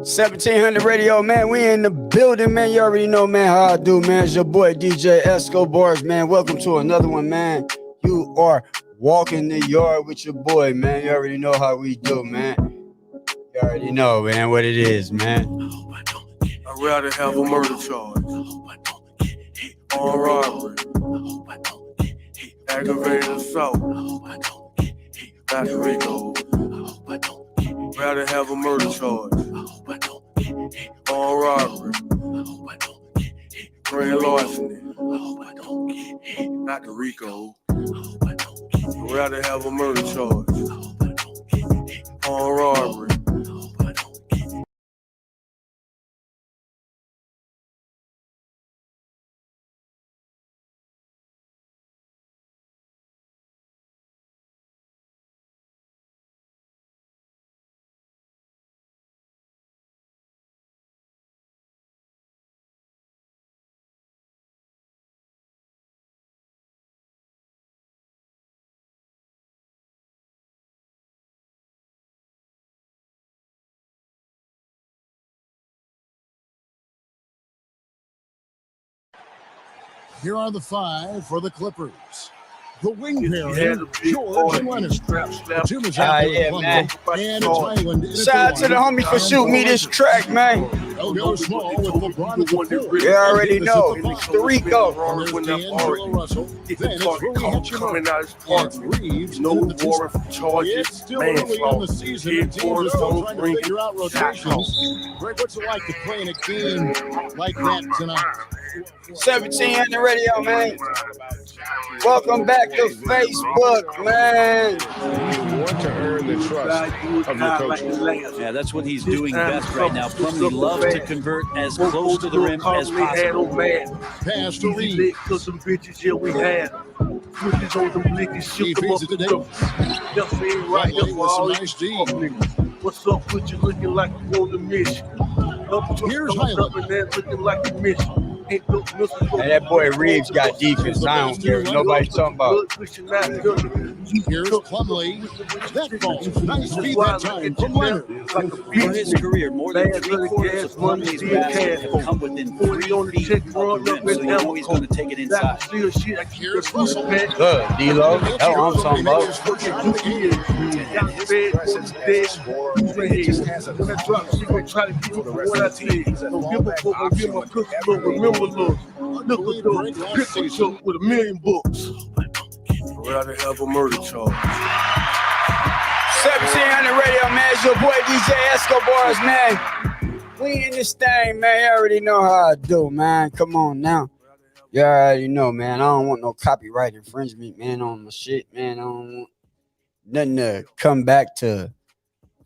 1700 radio, man. We in the building, man. You already know, man, how I do, man. It's your boy DJ escobarz, man. Welcome to another one, man. You are walking the yard with your boy, man. You already know how we do, man. You already know, man, what it is, man. I'd rather have a murder charge, armed robbery, aggravated assault, that's Rico. Rather have a murder charge, armed robbery, grand larceny, not the Rico. Rather have a murder charge, armed robbery. Here are the five for the Clippers. The wing pairing, George and Leonard. Tim is out yeah, man. And it's Highland. Shout out to the homie for shooting me this track, man. They'll go small with LeBron at the four. You already know. The Rico. Then it's Rui coming out his Hachimura. park. And Reeves No in the two warrant for charges. It's still early in the Manslaughter. season. The teams are still trying to figure out rotations. Greg, what's it like to play in a game like that tonight? 1700 radio, man. Welcome back to Facebook, man. You want to earn the trust of your coaches. Yeah, that's what he's doing best right now. Plumlee loves to convert as close to the rim as possible. Pass to Easy Reeves. lick, cause some bitches, yeah, we had. Switches on them lickies, He shoot them up. feeds it to Davis. Just ain't right, Riley that's with why some all nice these D. fuck niggas. What's up with you looking like you on the mission? Here's Highland. And that looking like a mission. Ain't no missiles And that boy Reeves got defense. I don't care. Nobody talking about. Here's Plumlee. That ball. Nice feed that time from Leonard. For his career, more than three-quarters of Plumlee's passes have come within 3 feet of the rim, so you know he's going to take it inside. Here's Russell. Look, D-Lo. That's what I'm talking about. With a million books. I'd rather have a murder charge. 1700 radio, man. It's your boy DJ escobarz, man. We in this thing, man. You already know how I do, man. Come on now. You already know, man. I don't want no copyright infringement, man, on my shit, man. I don't want nothing to come back to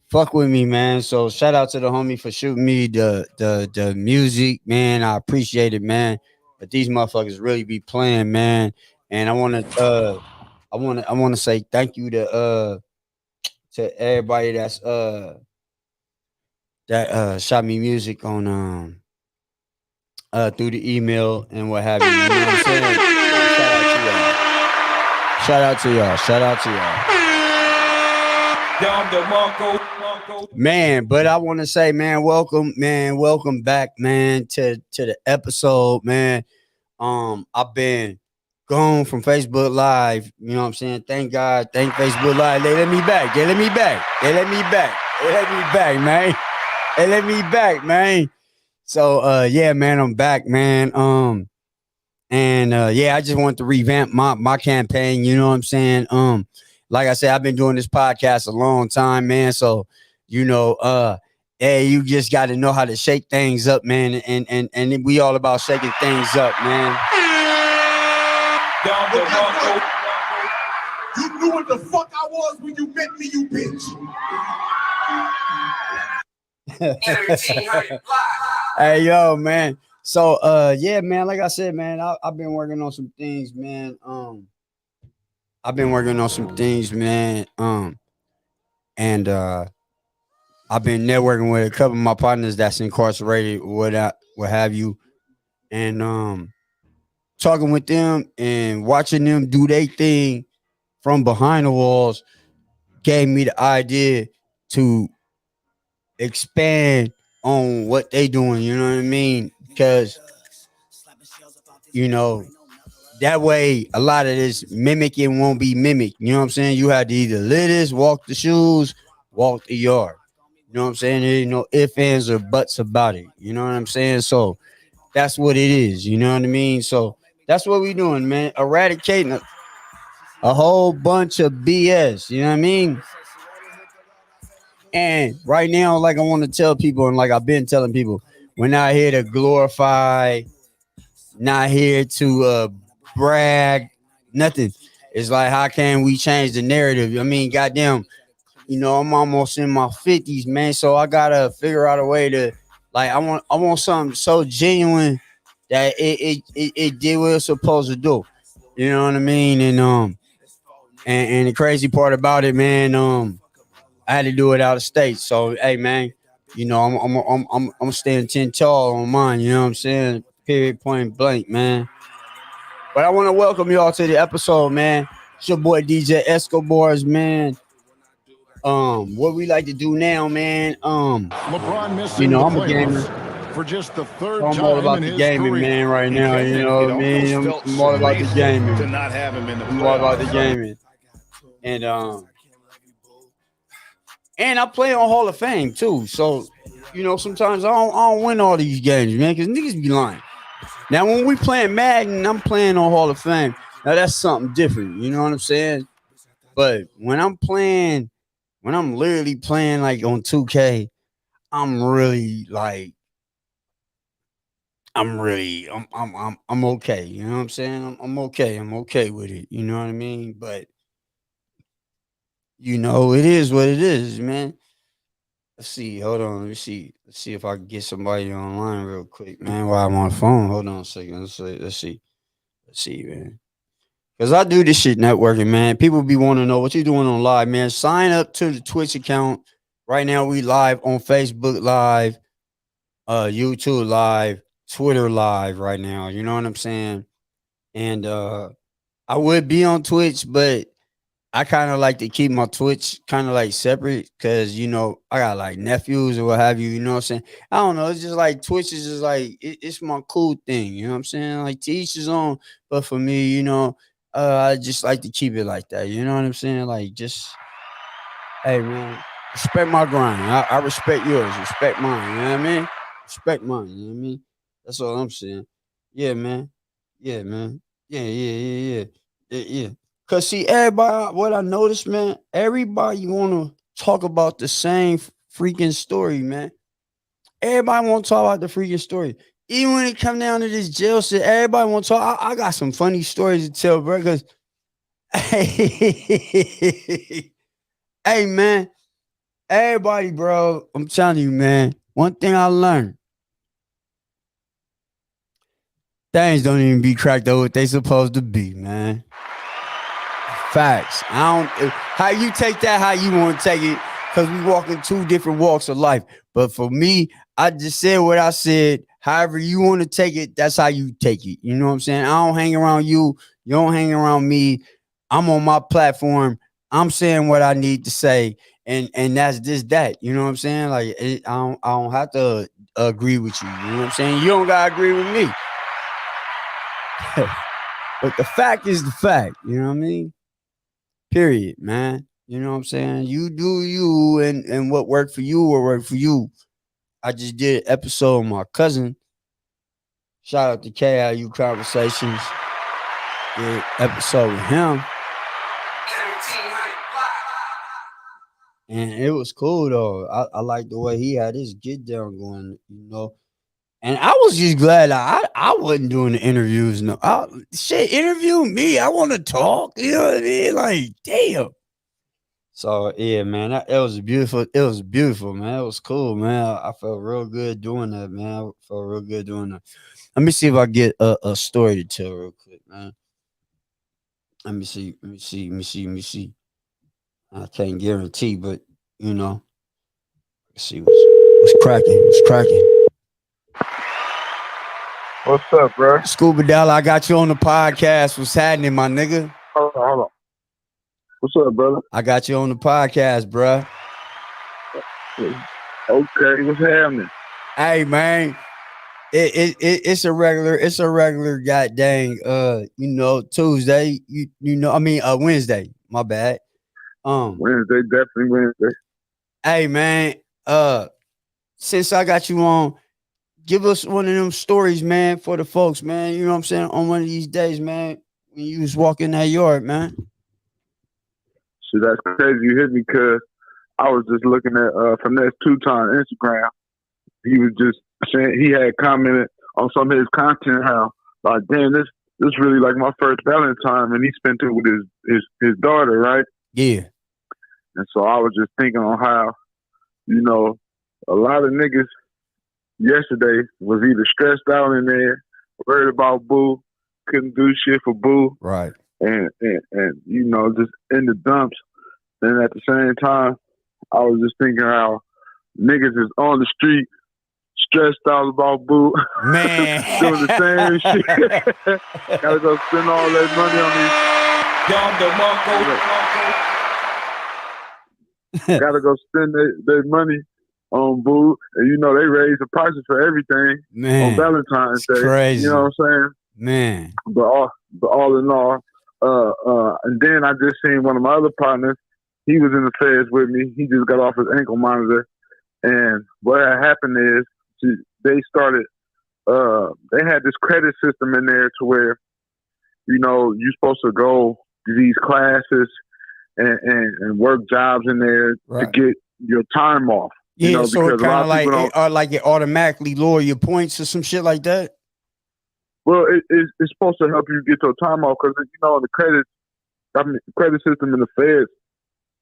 fuck with me, man. So shout out to the homie for shooting me the music, man. I appreciate it, man. But these motherfuckers really be playing, man. And I wanna say thank you to everybody that's that shot me music on through the email and what have you. You know what I'm saying? Shout out to y'all. Shout out to y'all. Man, but I want to say, man, welcome back, man, to the episode, man. I've been gone from Facebook Live, you know what I'm saying? Thank God, thank Facebook Live. They let me back, man. So yeah, man, I'm back, man. Yeah, I just want to revamp my campaign, you know what I'm saying? Like I said, I've been doing this podcast a long time, man. So, you know, hey, you just got to know how to shake things up, man. And we all about shaking things up, man. You knew what the fuck I was when you met me, you bitch. Hey, yo, man. So, yeah, man, like I said, man, I've been working on some things, man. I've been networking with a couple of my partners that's incarcerated, what have you, and talking with them and watching them do their thing from behind the walls gave me the idea to expand on what they doing. You know what I mean? Because you know that way a lot of this mimicking won't be mimicked. You know what I'm saying? You had to either live this, walk the shoes, walk the yard. You know what I'm saying? There ain't no ifs, ands, or buts about it. You know what I'm saying? So that's what it is. You know what I mean? So that's what we doing, man. Eradicating a whole bunch of BS. You know what I mean? And right now, like I want to tell people, and like I've been telling people, we're not here to glorify, not here to brag, nothing. It's like, how can we change the narrative? I mean, goddamn, I'm almost in my 50s, man. So I gotta figure out a way to, like, I want something so genuine that it did what it's supposed to do. You know what I mean? And the crazy part about it, man, I had to do it out of state. So hey, man, I'm staying 10 tall on mine. You know what I'm saying? Period, point blank, man. But I want to welcome y'all to the episode, man. It's your boy DJ Escobarz, man. What we like to do now, man. LeBron missing the I'm a gamer. playoffs for just the third I'm time all about in the his gaming, career. man, right now. You know what I mean? I'm all about the gaming. To not have him in the I'm all about the gaming. And I play on Hall of Fame too. So, sometimes I don't win all these games, man, because niggas be lying. Now, when we playing Madden, I'm playing on Hall of Fame. Now that's something different. You know what I'm saying? But when I'm literally playing like on 2K, I'm really like, I'm okay. You know what I'm saying? I'm okay. I'm okay with it. You know what I mean? But it is what it is, man. Let's see. Hold on. Let me see. Let's see if I can get somebody online real quick, man. While I'm on the phone. Hold on a second. Let's see. Let's see, man. Because I do this shit networking, man. People be wanting to know what you doing on live, man. Sign up to the Twitch account. Right now, we live on Facebook Live, YouTube Live, Twitter Live right now. You know what I'm saying? And I would be on Twitch, but I kind of like to keep my Twitch kind of like separate because, I got like nephews or what have you. You know what I'm saying? I don't know. It's just like Twitch is just like, it's my cool thing. You know what I'm saying? Like to each his own. But for me, I just like to keep it like that. You know what I'm saying? Like just, hey, man, respect my grind. I respect yours. Respect mine. You know what I mean? Respect mine. You know what I mean? That's all I'm saying. Yeah, man. Yeah, man. Yeah. Cause see, everybody, what I noticed, man, everybody wanna talk about the same freaking story, man. Everybody wanna talk about the freaking story. Even when it come down to this jail shit, everybody wanna talk. I got some funny stories to tell, bro. Cause hey, hey, man, everybody, bro. I'm telling you, man. One thing I learned: things don't even be cracked up what they supposed to be, man. Facts. How you take that, how you want to take it, because we walk in two different walks of life. But for me, I just said what I said. However you want to take it, that's how you take it. You know what I'm saying? I don't hang around you. You don't hang around me. I'm on my platform. I'm saying what I need to say, and that's just that. You know what I'm saying? Like I don't have to agree with you. You know what I'm saying? You don't gotta agree with me. But the fact is the fact. You know what I mean? Period, man. You know what I'm saying? You do you, and what worked for you will work for you. I just did an episode with my cousin. Shout out to KIU Conversations. Did episode with him. And it was cool though. I like the way he had his get down going, And I was just glad I wasn't doing the interviews. No, shit, interview me. I want to talk. You know what I mean? Like, damn. So yeah, man, it was beautiful. It was beautiful, man. It was cool, man. I felt real good doing that, man. I felt real good doing that. Let me see if I get a story to tell real quick, man. Let me see. I can't guarantee, but let's see what's cracking. What's up, bro? Scuba Dollar, I got you on the podcast. What's happening, my nigga? Hold on. What's up, brother? I got you on the podcast, bro. Okay, what's happening? Hey man, it's a regular goddamn Tuesday. Wednesday. My bad. Wednesday, definitely Wednesday. Hey man, since I got you on, give us one of them stories, man, for the folks, man. You know what I'm saying? On one of these days, man, when you was walking that yard, man. So that's crazy you hit me because I was just looking at Finesse Two-Time Instagram. He was just saying he had commented on some of his content how like, damn, this really like my first Valentine, and he spent it with his daughter, right? Yeah. And so I was just thinking on how, a lot of niggas yesterday was either stressed out in there, worried about Boo, couldn't do shit for Boo, Right. and just in the dumps. And at the same time, I was just thinking how niggas is on the street stressed out about Boo, Man. doing the same shit. Gotta go spend all that money on these. Gotta go spend their money on Boo, and they raise the prices for everything on Valentine's Day. Crazy. You know what I'm saying? Man. But all in all, and then I just seen one of my other partners. He was in the feds with me. He just got off his ankle monitor, and what had happened is they started. They had this credit system in there to where, you're supposed to go to these classes and work jobs in there to get your time off. Yeah, so it kind of like it automatically lower your points or some shit like that. Well, it's supposed to help you get your time off because the credit system in the feds,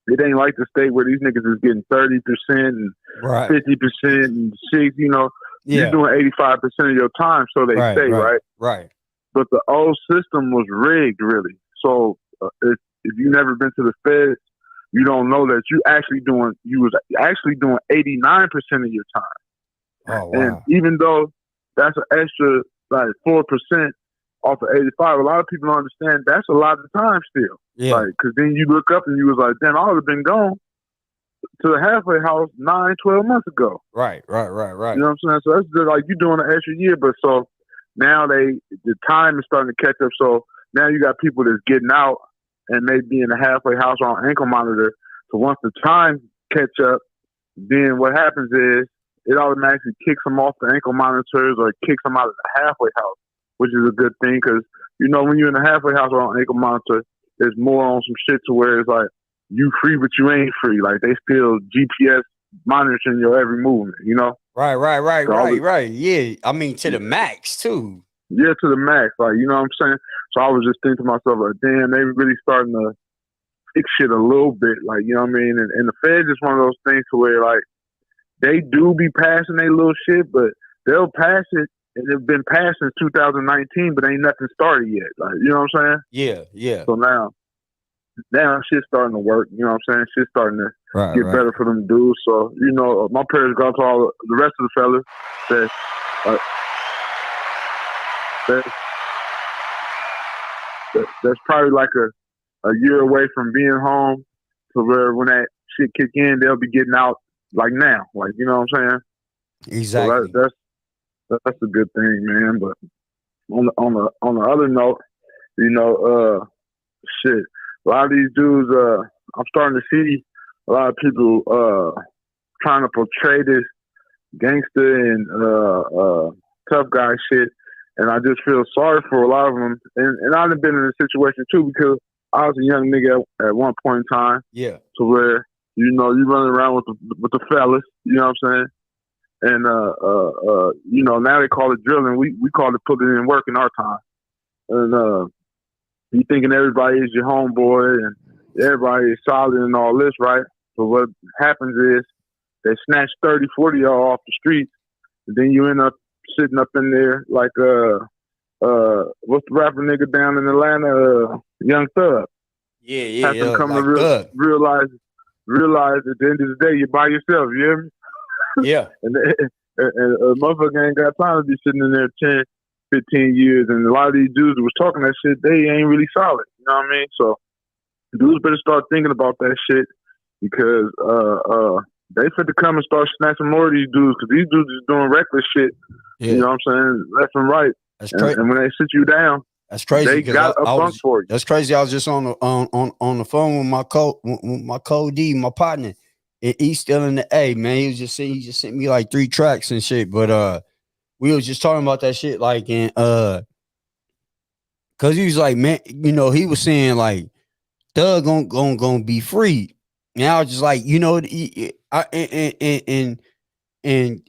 it ain't like the state where these niggas is getting 30% and 50% and 60%. You're doing 85% of your time, so they say, right? Right. But the old system was rigged, really. So if you never been to the feds, you don't know that you was actually doing 89% of your time. Oh, wow. And even though that's an extra like 4% off of 85, a lot of people don't understand that's a lot of time still. Yeah. Like, cause then you look up and you was like, damn, I would have been gone to the halfway house 9-12 months ago. Right. You know what I'm saying? So that's just like you doing an extra year, but so now the time is starting to catch up. So now you got people that's getting out and may be in the halfway house on ankle monitor. So once the time catch up, then what happens is it automatically kicks them off the ankle monitors or it kicks them out of the halfway house, which is a good thing because, when you're in the halfway house on ankle monitor, there's more on some shit to where it's like you free, but you ain't free. Like they still GPS monitoring your every movement, Right. Yeah. I mean, to the max too. Yeah, to the max. Like, you know what I'm saying? So I was just thinking to myself, like, damn, they really starting to fix shit a little bit. Like, you know what I mean? And the feds is one of those things to where, like, they do be passing their little shit, but they'll pass it, and it's been passed since 2019, but ain't nothing started yet. Like, you know what I'm saying? Yeah. So now shit's starting to work. You know what I'm saying? Shit's starting to get better for them dudes. So, my prayers go to all the rest of the fellas that's probably like a year away from being home to where when that shit kick in, they'll be getting out like now. Like, you know what I'm saying? Exactly. So that's a good thing, man. But on the other note, shit, a lot of these dudes, I'm starting to see a lot of people trying to portray this gangster and tough guy shit. And I just feel sorry for a lot of them. And I've been in a situation too because I was a young nigga at one point in time. Yeah. To where, you running around with the fellas, you know what I'm saying? And now they call it drilling. We call it putting in work in our time. And you thinking everybody is your homeboy and everybody is solid and all this, right? But what happens is they snatch 30, 40 y'all off the streets, and then you end up sitting up in there like what's the rapper nigga down in Atlanta, Young Thug. Yeah. Have to come like to realize at the end of the day you're by yourself. You hear me? Yeah. and a motherfucker ain't got time to be sitting in there 10, 15 years. And a lot of these dudes who was talking that shit, they ain't really solid. You know what I mean? So dudes better start thinking about that shit because they fit to come and start snatching more of these dudes because these dudes is doing reckless shit. Yeah. You know what I'm saying? Left and right. That's crazy. And when they sit you down, that's crazy. They got a bunk for you. That's crazy. I was just on the phone with my co-D, my partner. And he's still in the A, man. He just sent me like 3 tracks and shit. But we was just talking about that shit, like, and cause he was like, man, you know, he was saying like Thug gonna be free. And I was just like, you know, in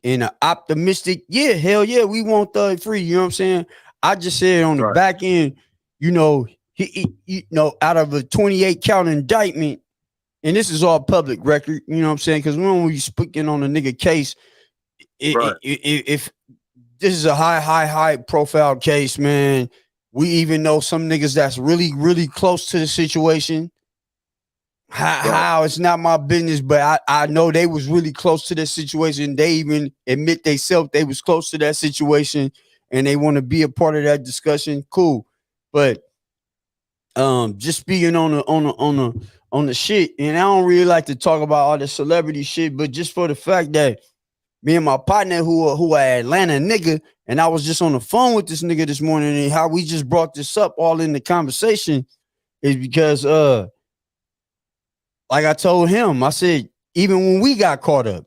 an optimistic, yeah, hell yeah, we want Thug free. You know what I'm saying? I just said on the back end, you know, he you know, out of a 28 count indictment, and this is all public record, you know what I'm saying? Because when we speaking on a nigga case, if this is a high profile case, man, we even know some niggas that's really close to the situation. How it's not my business, but I know they was really close to that situation. They even admit themselves they was close to that situation, and they want to be a part of that discussion. Cool, but just speaking on the shit, and I don't really like to talk about all the celebrity shit, but just for the fact that me and my partner who are Atlanta nigga, and I was just on the phone with this nigga this morning, and how we just brought this up all in the conversation is because like I told him, I said, even when we got caught up,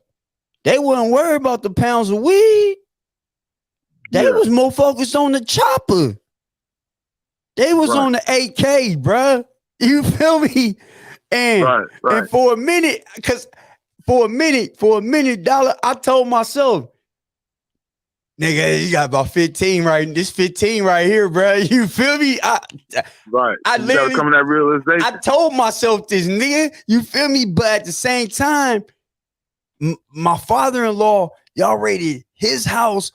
they weren't worried about the pounds of weed. They was more focused on the chopper. They was on the AK, bruh. You feel me? And for a minute, dollar, I told myself, nigga, you got about 15 right. This 15 right here, bro. You feel me? I literally come to that realization. I told myself this, nigga. You feel me? But at the same time, my father-in-law, y'all raided his house.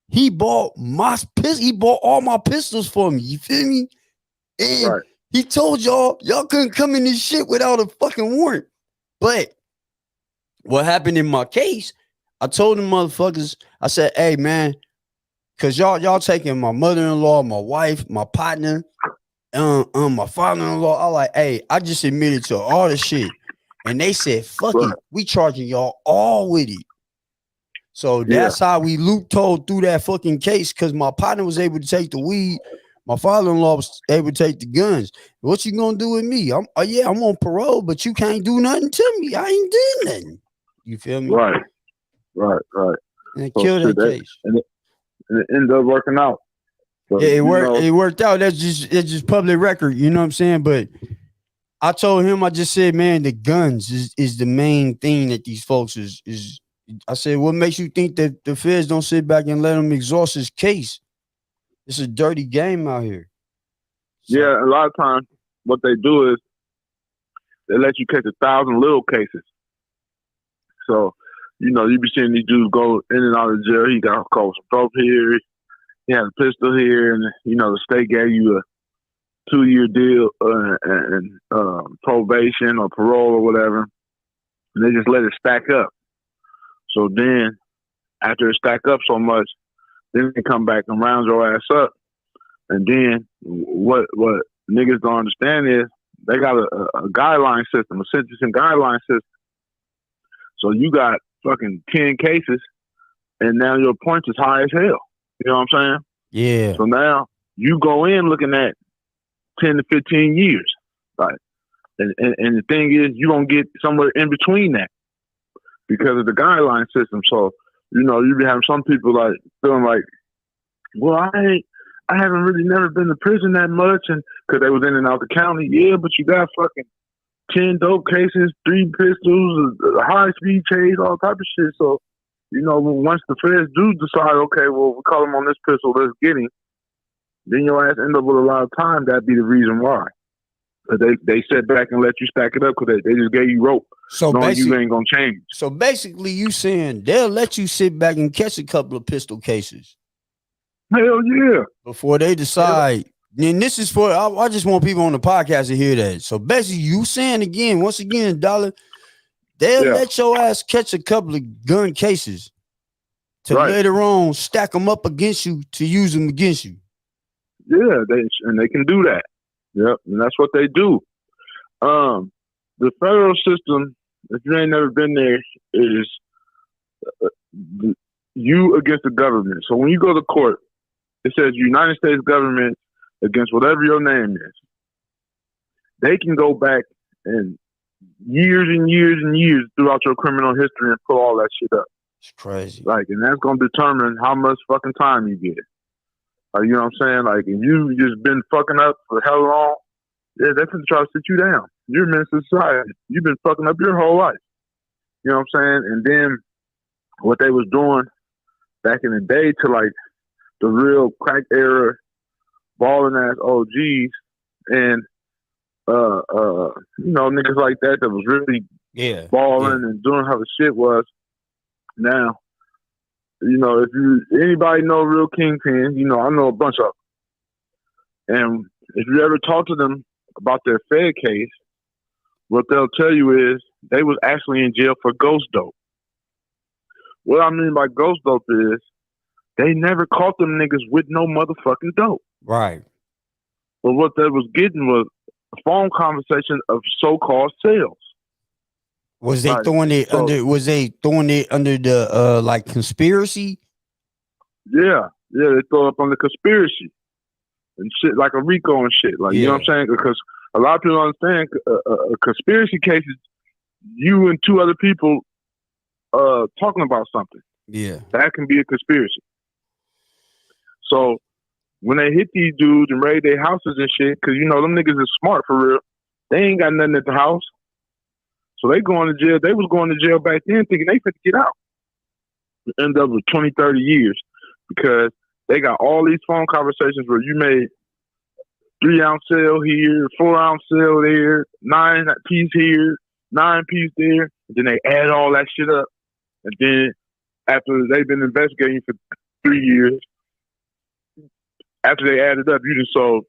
He bought all my pistols for me. You feel me? And he told y'all couldn't come in this shit without a fucking warrant. But what happened in my case, I told them motherfuckers, I said, hey man, cause y'all taking my mother-in-law, my wife, my partner, my father-in-law. I like, hey, I just admitted to all the shit. And they said, fuck it, we charging y'all all with it. So that's how we loopholed through that fucking case, because my partner was able to take the weed. My father-in-law was able to take the guns. What you gonna do with me? I'm on parole, but you can't do nothing to me. I ain't doing nothing. You feel me? Right. And kill that case. And it ended up working out. So, yeah, it worked out. That's just public record. You know what I'm saying? But I told him, I just said, man, the guns is the main thing that these folks is. I said, what makes you think that the feds don't sit back and let him exhaust his case? It's a dirty game out here. So, yeah, a lot of times what they do is they let you catch 1,000 little cases. So, you know, you be seeing these dudes go in and out of jail. He got caught with some dope here. He had a pistol here. And, you know, the state gave you a 2-year deal and probation or parole or whatever. And they just let it stack up. So then, after it stack up so much, then they come back and round your ass up. And then what niggas don't understand is they got a guideline system, a sentencing guideline system. So you got fucking 10 cases, and now your points is high as hell. You know what I'm saying? Yeah. So now you go in looking at 10 to 15 years. Right? And the thing is, you're going to get somewhere in between that because of the guideline system. So, you know, you be having some people like feeling like, well, I haven't really never been to prison that much, and because they was in and out the county. Yeah, but you got fucking 10 dope cases, 3 pistols, a high-speed chase, all type of shit. So, you know, once the feds do decide, okay, well, we call him on this pistol, let's get him, then your ass end up with a lot of time. That'd be the reason why. They sit back and let you stack it up because they just gave you rope. So knowing you ain't going to change. So basically you saying they'll let you sit back and catch a couple of pistol cases. Hell yeah. Before they decide. And this is for, I just want people on the podcast to hear that. So basically you saying once again, Dollar, they'll let your ass catch a couple of gun cases to later on stack them up against you to use them against you. Yeah, they can do that. Yep, and that's what they do. The federal system if you ain't never been there, is you against the government. So when you go to court, it says United States government against whatever your name is. They can go back and years and years and years throughout your criminal history and pull all that shit up. It's crazy. Like, and that's gonna determine how much fucking time you get. You know what I'm saying? Like, if you just been fucking up for how long, yeah, they're gonna try to sit you down. You're a menace to society. You've been fucking up your whole life. You know what I'm saying? And then what they was doing back in the day to like the real crack era, balling ass OGs, and you know, niggas like that was really balling and doing how the shit was. Now, you know, if anybody know real kingpins, you know, I know a bunch of them. And if you ever talk to them about their Fed case, what they'll tell you is they was actually in jail for ghost dope. What I mean by ghost dope is they never caught them niggas with no motherfucking dope. Right. But what they was getting was a phone conversation of so-called sales. Was they throwing it under? Was they throwing it under the like conspiracy? Yeah, they throw up on the conspiracy and shit, like a RICO and shit. Like, you know what I'm saying? Because a lot of people don't understand a conspiracy case is you and two other people talking about something. Yeah, that can be a conspiracy. So when they hit these dudes and raid their houses and shit, because you know them niggas is smart for real. They ain't got nothing at the house. So they going to jail. They was going to jail back then thinking they could get out. End up with 20, 30 years because they got all these phone conversations where you made 3-ounce sale here, 4-ounce sale there, 9-piece here, 9-piece there. And then they add all that shit up. And then after they've been investigating for 3 years, after they added up, you just sold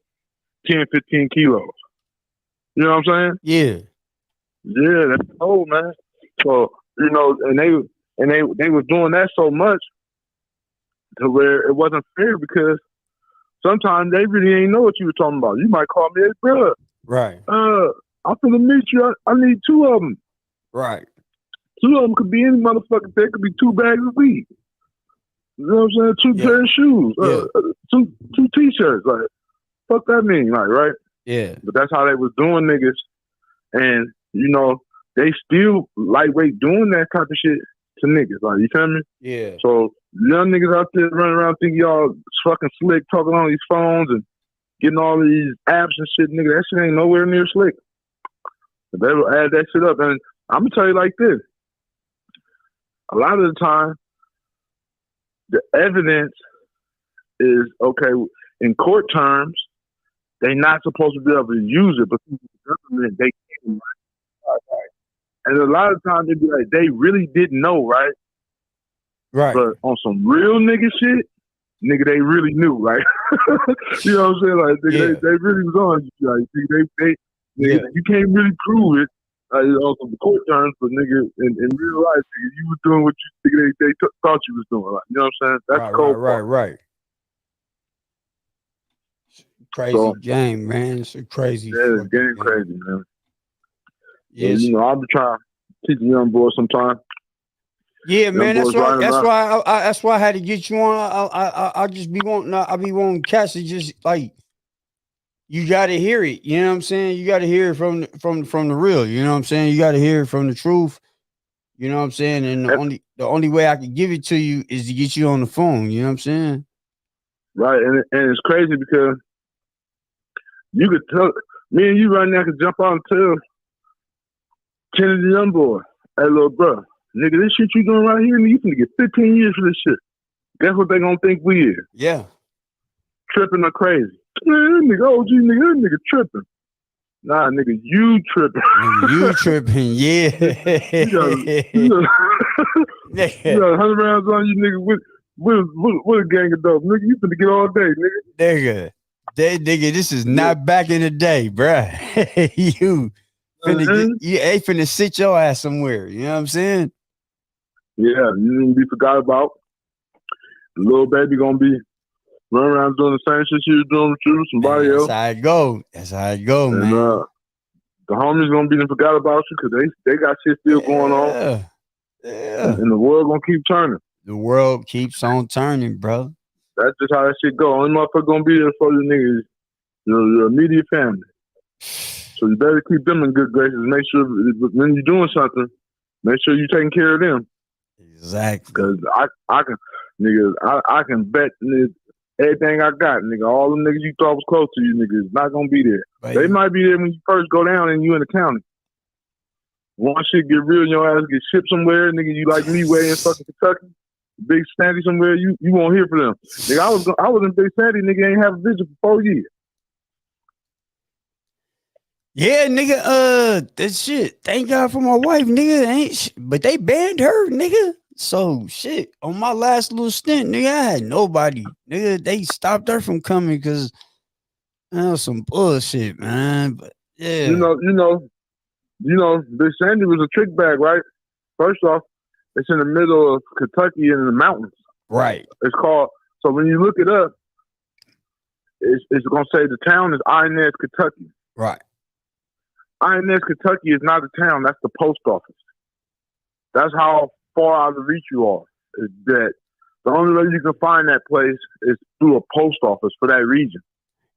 10, 15 kilos. You know what I'm saying? Yeah. Yeah, that's old, man. So, you know, and they was doing that so much to where it wasn't fair because sometimes they really ain't know what you were talking about. You might call me, hey, brother. Right. I'm finna meet you. I need 2 of them. Right. 2 of them could be any motherfucking thing. Could be 2 bags of weed. You know what I'm saying? 2 pair of shoes. 2 t-shirts. Like, fuck that mean? Like, right? Yeah. But that's how they was doing niggas. And, you know, they still lightweight doing that type of shit to niggas. Like, you feel me? Yeah. So, young niggas out there running around thinking y'all fucking slick, talking on these phones and getting all these apps and shit, nigga. That shit ain't nowhere near slick. But they will add that shit up. And I'm going to tell you like this. A lot of the time, the evidence is, okay, in court terms, they're not supposed to be able to use it, but the government, they can. Right? And a lot of times they be like, they really didn't know, right? Right. But on some real nigga shit, nigga, they really knew, right? You know what I'm saying? Like, nigga, they really was on you. Like, nigga, you can't really prove it on some court terms, but nigga, in real life, nigga, you was doing what you they thought you was doing. Like, you know what I'm saying? That's cold. Right. Crazy game, man. It's a crazy. Yeah, it's game crazy, man. Yes. You know, I'll be trying to teach the young boys sometime. Yeah, man. That's why I had to get you on. I just be wanting. I be wanting cats to just like. You got to hear it. You know what I'm saying? You got to hear it from the real. You know what I'm saying? You got to hear it from the truth. You know what I'm saying? And the only way I can give it to you is to get you on the phone. You know what I'm saying? Right, and it's crazy because you could tell me and you right now could jump out and tell Kennedy young boy, hey little bro, nigga, this shit you doing right here, nigga, you finna get 15 years for this shit. Guess what they gonna think we is? Yeah. Tripping or crazy. Man, that nigga OG nigga, that nigga tripping. Nah, nigga, you tripping. Nigga, you tripping, yeah. You got 100 rounds on you, nigga, with a gang of dope. Nigga, you finna get all day, nigga. Nigga, this is not back in the day, bruh. You ain't finna sit your ass somewhere. You know what I'm saying? Yeah, you didn't be forgot about. The little baby gonna be running around doing the same shit she was doing with you, somebody else. That's how it go. That's how it go, man. The homies gonna be forgot about you because they got shit still going on. Yeah. And the world gonna keep turning. The world keeps on turning, bro. That's just how that shit go. Only motherfucker gonna be there for you niggas, your immediate family. So you better keep them in good graces. Make sure when you're doing something, make sure you're taking care of them. Exactly. Because I can bet nigga, everything I got, nigga. All them niggas you thought was close to you, niggas, is not gonna be there. Baby. They might be there when you first go down and you in the county. Once shit get real, your ass get shipped somewhere, nigga. You like me way in fucking Kentucky, Big Sandy somewhere. You won't hear from them, nigga. I was in Big Sandy, nigga. Ain't have a visit for 4 years. Yeah, nigga. That shit. Thank God for my wife, nigga. But they banned her, nigga. So shit. On my last little stint, nigga, I had nobody, nigga. They stopped her from coming because some bullshit, man. But yeah, You know, Big Sandy was a trick bag, right? First off, it's in the middle of Kentucky in the mountains. right. It's called. So when you look it up, it's gonna say the town is Inez, Kentucky. Right. Inez, Kentucky is not a town. That's the post office. That's how far out of reach you are. Is that the only way you can find that place is through a post office for that region.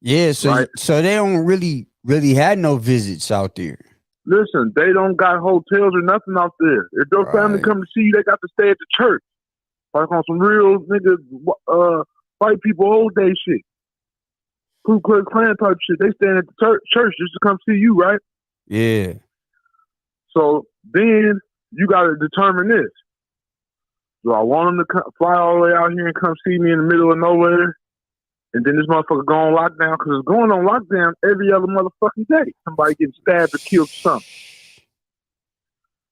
Yeah. So right? so they don't really had no visits out there. Listen, they don't got hotels or nothing out there. If your family come to see you, they got to stay at the church. Like on some real nigga, white people old day shit. Ku Klux Klan type shit. They staying at the church just to come see you, right? Yeah. So then you got to determine this. Do I want them to fly all the way out here and come see me in the middle of nowhere? And then this motherfucker go on lockdown because it's going on lockdown every other motherfucking day. Somebody getting stabbed or killed or something.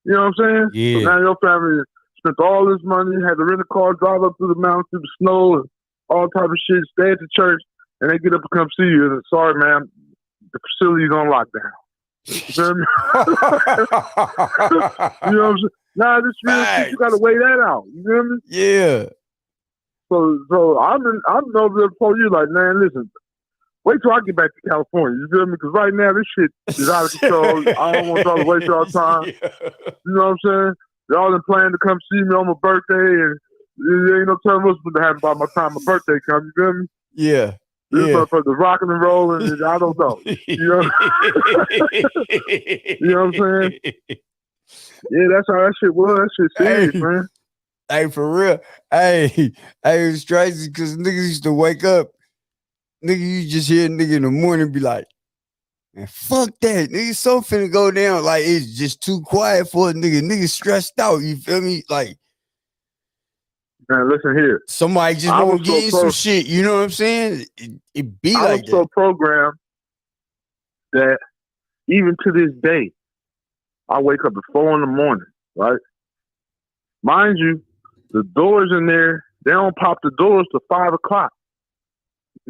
You know what I'm saying? Yeah. So now your family spent all this money, had to rent a car, drive up through the mountains, through the snow, and all type of shit, stay at the church, and they get up and come see you. And sorry, man, the facility's on lockdown. You feel me? You know what I'm saying? Nah, this real shit, you gotta weigh that out. You feel me? Yeah. So I've been over there before you, like, man, listen, wait till I get back to California. You feel me? Because right now this shit is out of control. I don't want y'all to waste y'all time. Yeah. You know what I'm saying? Y'all been planning to come see me on my birthday, and there ain't no telling what's going to happen by my time my birthday comes. You feel me? Yeah. This motherfucker's rocking and rolling, and I don't know. You know? You know what I'm saying? Yeah, that's how that shit was. That shit serious, man. Hey, for real. Hey, it was crazy because niggas used to wake up. Nigga, you just hear a nigga in the morning be like, man, fuck that. Nigga, so finna go down. Like, it's just too quiet for a nigga. Nigga stressed out. You feel me? Like, man, listen here. Somebody just want to get in some shit. You know what I'm saying? It be like that. I was so programmed that even to this day, I wake up at 4 a.m, right? Mind you, the doors in there, they don't pop the doors till 5 o'clock.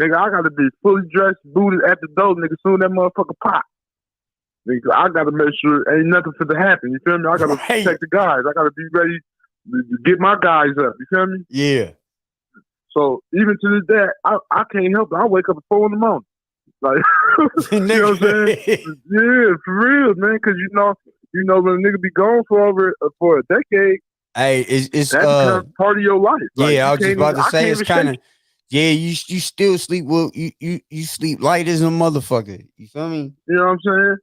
Nigga, I gotta be fully dressed, booted at the door, nigga, soon that motherfucker pop. Nigga, I gotta make sure ain't nothing for to happen. You feel me? I gotta protect the guys. I gotta be ready to get my guys up. You feel me? Yeah. So even to this day, I can't help it. I wake up at 4 a.m. Like, you know what I'm saying? Yeah, for real, man. Because you know when a nigga be gone for a decade. Hey, it's that becomes part of your life. Like, yeah, I was just about to say it's kind of. Yeah, you still sleep well. You sleep light as a motherfucker. You feel me? You know what I'm saying?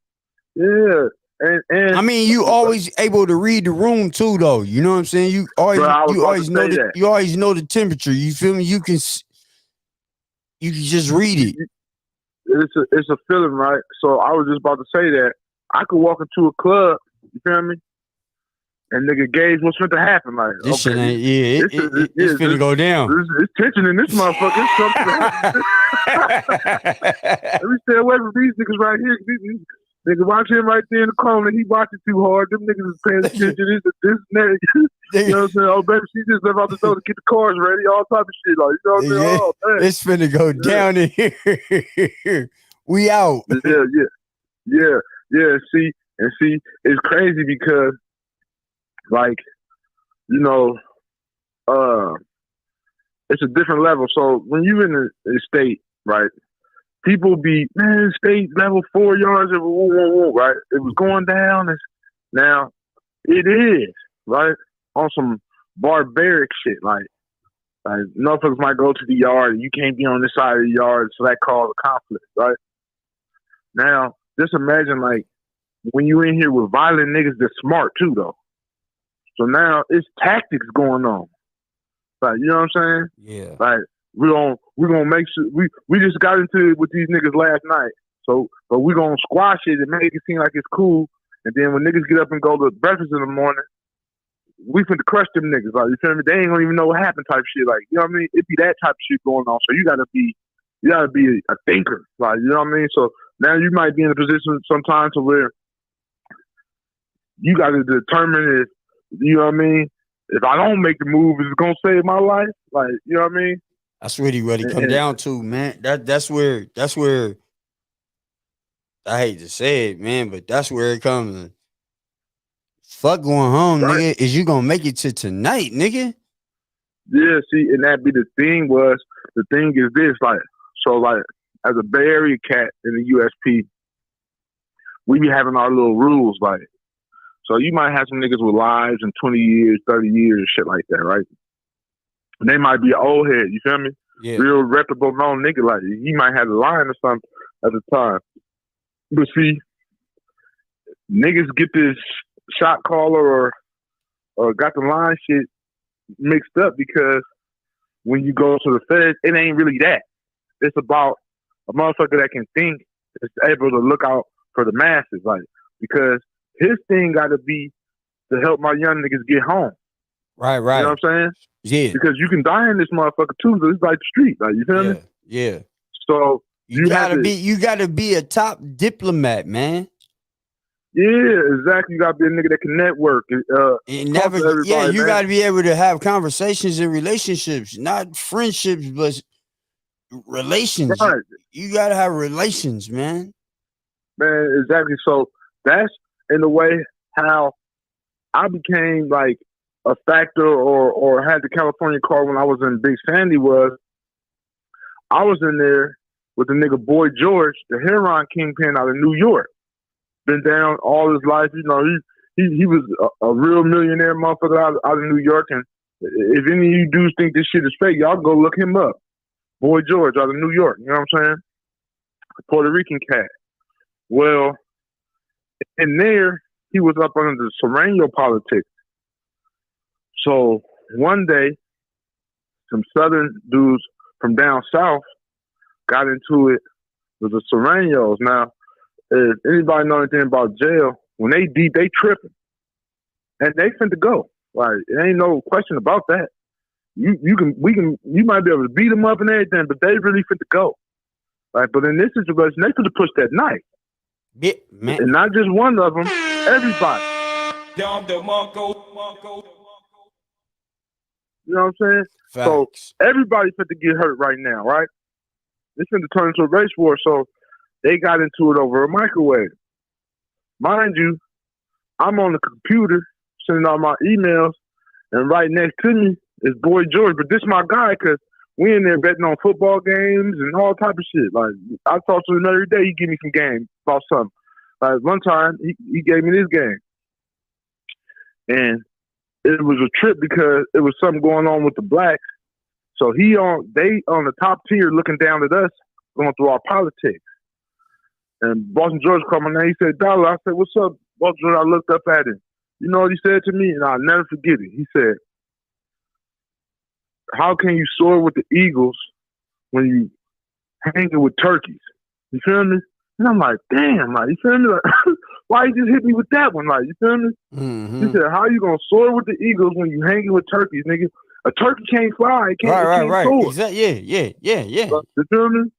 Yeah, and I mean, you always able to read the room too, though. You know what I'm saying? You always know you always know the temperature. You feel me? You can just read it. It's a feeling, right? So I was just about to say that I could walk into a club. You feel me? And nigga gauge what's going to happen. Like, this shit ain't, it's finna go down. It's tension in this motherfucker. It's something. Let me stay away from these niggas right here. These niggas watch him right there in the corner. He watching too hard. Them niggas is paying attention. This and that. You know what I'm saying? Oh, baby, she just left out the door to get the cars ready. All type of shit. Like, you know what I'm saying? Oh, man. It's finna go down in here. We out. Yeah. See, it's crazy because, like, you know, it's a different level. So when you in the state, right, people be, man, state level 4 yards, right? It was going down. Now, it is, right? On some barbaric shit. Like motherfuckers might go to the yard and you can't be on this side of the yard, so that caused a conflict, right? Now, just imagine, like, when you in here with violent niggas that's smart, too, though. So now, it's tactics going on. Like, you know what I'm saying? Yeah. Like, we're gonna make sure we just got into it with these niggas last night. So, but we're gonna squash it and make it seem like it's cool. And then when niggas get up and go to breakfast in the morning, we finna crush them niggas. Like, you feel me? They ain't gonna even know what happened type shit. Like, you know what I mean? It be that type of shit going on. So you gotta be a thinker. Like, you know what I mean? So now you might be in a position sometimes to where you gotta determine if, you know what I mean, if I don't make the move, is it gonna save my life? Like, you know what I mean? That's really what it come down to, man. That's where I hate to say it, man, but that's where it comes. Fuck going home, right. nigga. Is you gonna make it to tonight, nigga? Yeah, see, and that be the thing is this, like, so like as a Bay Area cat in the USP, we be having our little rules, like, so you might have some niggas with lives in 20 years, 30 years, shit like that, right? And they might be an old head, you feel me? Yeah. Real reputable known nigga, like, he might have a line or something at the time. But see, niggas get this shot caller or got the line shit mixed up because when you go to the feds, it ain't really that. It's about a motherfucker that can think, is able to look out for the masses, like, because his thing got to be to help my young niggas get home. Right. You know what I'm saying? Yeah. Because you can die in this motherfucker too. So it's like the street, like, you feel me? Yeah. So you gotta be a top diplomat, man. Yeah, exactly. You gotta be a nigga that can network. You gotta be able to have conversations and relationships, not friendships, but relations. Right. You gotta have relations, man. Man, exactly. So that's in a way how I became like a factor or had the California card when I was in Big Sandy. Was I was in there with the nigga Boy George, the heroin kingpin out of New York. Been down all his life, you know. He was a real millionaire motherfucker out of New York. And if any of you dudes think this shit is fake, y'all go look him up. Boy George out of New York, you know what I'm saying? A Puerto Rican cat. Well, in there, he was up under the Serrano politics. So one day, some Southern dudes from down south got into it with the Serranos. Now, if anybody know anything about jail, when they deep, they tripping. And they finna go. Like, it ain't no question about that. You might be able to beat them up and everything, but they really finna go. Like, but in this situation, they finna push that knife. Yeah, man. And not just one of them, everybody. You know what I'm saying? Facts. So everybody finna get hurt right now, right? It's finna turn into a race war. So they got into it over a microwave. Mind you, I'm on the computer sending out my emails, and right next to me is Boy George. But this my guy because we in there betting on football games and all type of shit. Like, I talk to him every day. He give me some game about something. Like, one time, he gave me this game. And it was a trip because it was something going on with the blacks. So they on the top tier looking down at us, going through our politics. And Boston George called my name. He said, "Dollar." I said, "What's up, Boston George?" I looked up at him. You know what he said to me? And I'll never forget it. He said, "How can you soar with the Eagles when you hanging with turkeys?" You feel me? And I'm like, damn, like, you feel me? Like, why you just hit me with that one? Like, you feel me? Mm-hmm. He said, "How you gonna soar with the Eagles when you hanging with turkeys, nigga? A turkey can't fly. It can't Right. soar." Exactly. Yeah. You feel me?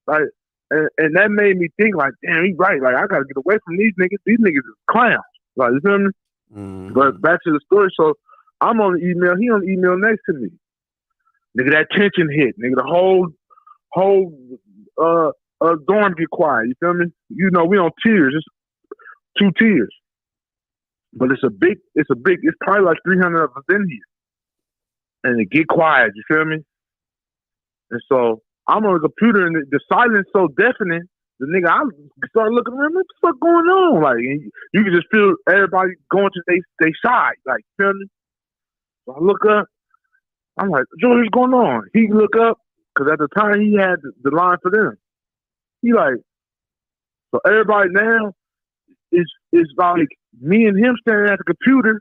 Like, and that made me think, like, damn, he's right. Like, I gotta get away from these niggas. These niggas is clowns. Like, you feel me? Mm-hmm. But back to the story. So I'm on the email. He on the email next to me. Nigga, that tension hit. Nigga, the whole dorm get quiet. You feel me? You know, we on tiers. It's 2 tiers. But it's probably like 300 of us in here. And it get quiet. You feel me? And so I'm on the computer and the silence so deafening. The nigga, I started looking around. What the fuck going on? Like, you can just feel everybody going to their side. Like, feel me? So I look up. I'm like, George, what's going on? He look up because at the time he had the line for them. He like, so everybody now is like me and him standing at the computer,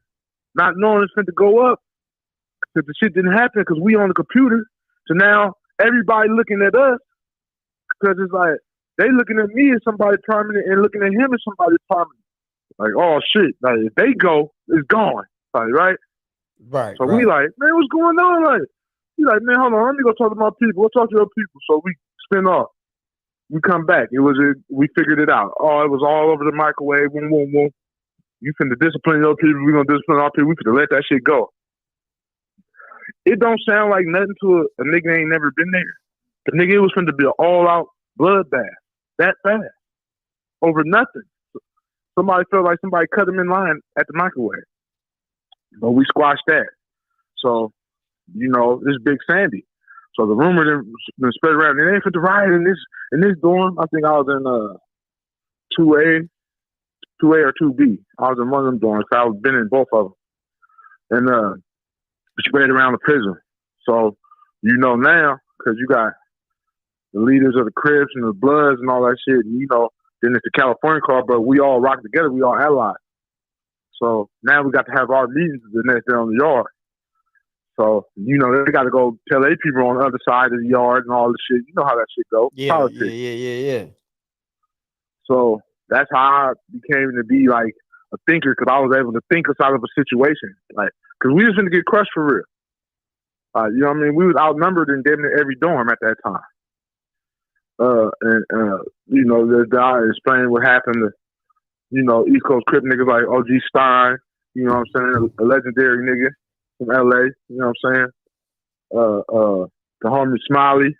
not knowing it's going to go up because the shit didn't happen because we on the computer. So now everybody looking at us because it's like they looking at me as somebody prominent and looking at him as somebody prominent. Like, oh shit! Like if they go, it's gone. Like right. Right. So we like, man, what's going on? Like, he like, man, hold on, let me go talk to my people. We'll talk to your people. So we spin off. We come back. We figured it out. Oh, it was all over the microwave. Boom, boom, boom. You finna discipline your people. We gonna discipline our people. We finna let that shit go. It don't sound like nothing to a nigga that ain't never been there. The nigga, it was finna be an all-out bloodbath. That fast. Over nothing. Somebody felt like somebody cut him in line at the microwave. But we squashed that. So, you know, this Big Sandy. So the rumor then spread around. It ain't for the riot in this dorm. I think I was in 2A or 2B. I was in one of them dorms. So I've been in both of them. And spread around the prison. So, you know now, because you got the leaders of the Crips and the Bloods and all that shit. And, you know, then it's the California card, but we all rock together. We all allies. So now we got to have our meetings the next day on the yard. So, you know, they got to go tell their people on the other side of the yard and all the shit. You know how that shit goes. Yeah, politics. yeah. So that's how I became to be like a thinker because I was able to think us out of a situation. Like, because we was going to get crushed for real. You know what I mean? We was outnumbered in damn near every dorm at that time. You know, the guy explaining what happened to, you know, East Coast Crip niggas like OG Stein, you know what I'm saying? A legendary nigga from LA, you know what I'm saying? The homie Smiley,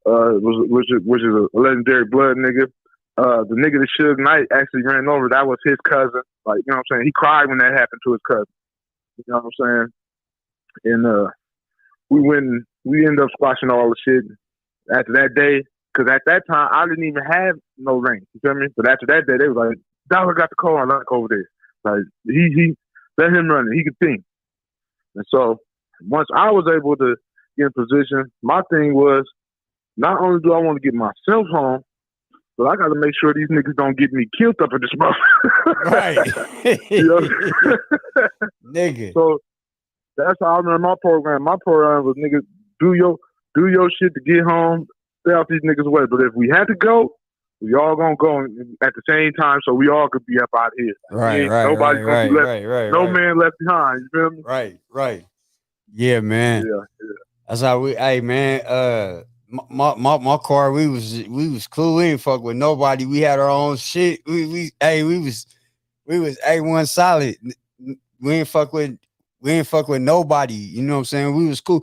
which is a legendary blood nigga. The nigga that Suge Knight actually ran over, that was his cousin. Like, you know what I'm saying? He cried when that happened to his cousin. You know what I'm saying? And we ended up squashing all the shit after that day. Because at that time, I didn't even have no ring. You feel me? But after that day, they was like, Dollar got the call on Luck over there. Like, he let him run it. He could think. And so, once I was able to get in position, my thing was, not only do I want to get myself home, but I got to make sure these niggas don't get me killed up in this motherfucker. Right. You know? Nigga. So, that's how I remember my program. My program was, nigga, do your shit to get home, stay out these niggas' way. But if we had to go, we all gonna go at the same time, so we all could be up out here. Right. Nobody's gonna be left. No man left behind. You feel me? Right. Yeah, man. Yeah. That's how we. Hey, man. My car. We was cool. We didn't fuck with nobody. We had our own shit. We was A1 solid. We didn't fuck with nobody. You know what I'm saying? We was cool.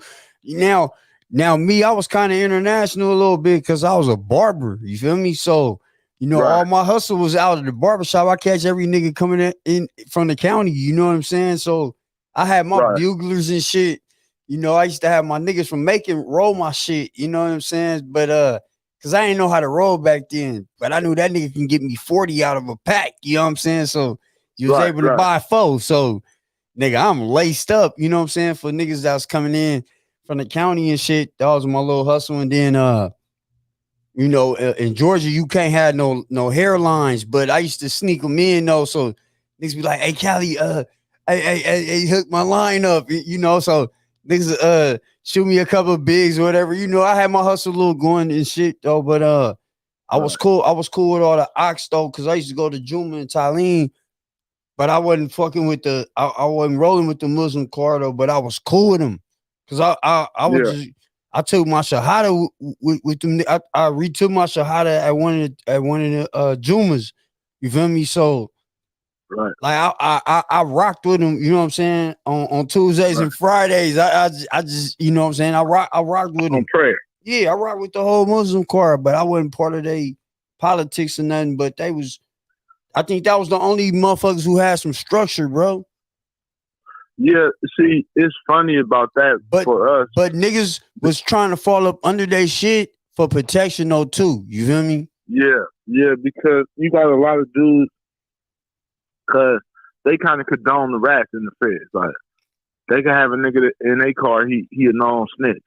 Now, me, I was kind of international a little bit because I was a barber. You feel me? So, you know, all my hustle was out of the barbershop. I catch every nigga coming in from the county. You know what I'm saying? So, I had my buglers and shit. You know, I used to have my niggas from Macon roll my shit. You know what I'm saying? But, because I didn't know how to roll back then. But I knew that nigga can get me 40 out of a pack. You know what I'm saying? So, you was able to buy 4. So, nigga, I'm laced up. You know what I'm saying? For niggas that was coming in from the county and shit, that was my little hustle. And then, you know, in Georgia, you can't have no hairlines, but I used to sneak them in though. So niggas be like, "Hey, Cali, hey, hook my line up," you know. So niggas, shoot me a couple of bigs or whatever. You know, I had my hustle a little going and shit though. But I was cool. I was cool with all the ox though, because I used to go to Juma and Tylene. But I wasn't fucking with I wasn't rolling with the Muslim car though. But I was cool with them. Cause I was just, I took my shahada with them. I retook my shahada at one of the Jumas. You feel me? So, like I rocked with them. You know what I'm saying? On Tuesdays and Fridays, I just you know what I'm saying? I rocked with them. On prayer. Yeah, I rocked with the whole Muslim choir, but I wasn't part of their politics or nothing. But they was, I think that was the only motherfuckers who had some structure, bro. Yeah, see, it's funny about that for us. But niggas was trying to fall up under their shit for protection though too. You feel me? Yeah, because you got a lot of dudes, cause they kind of condone the rats in the feds. Like they can have a nigga in their car, he a known snitch,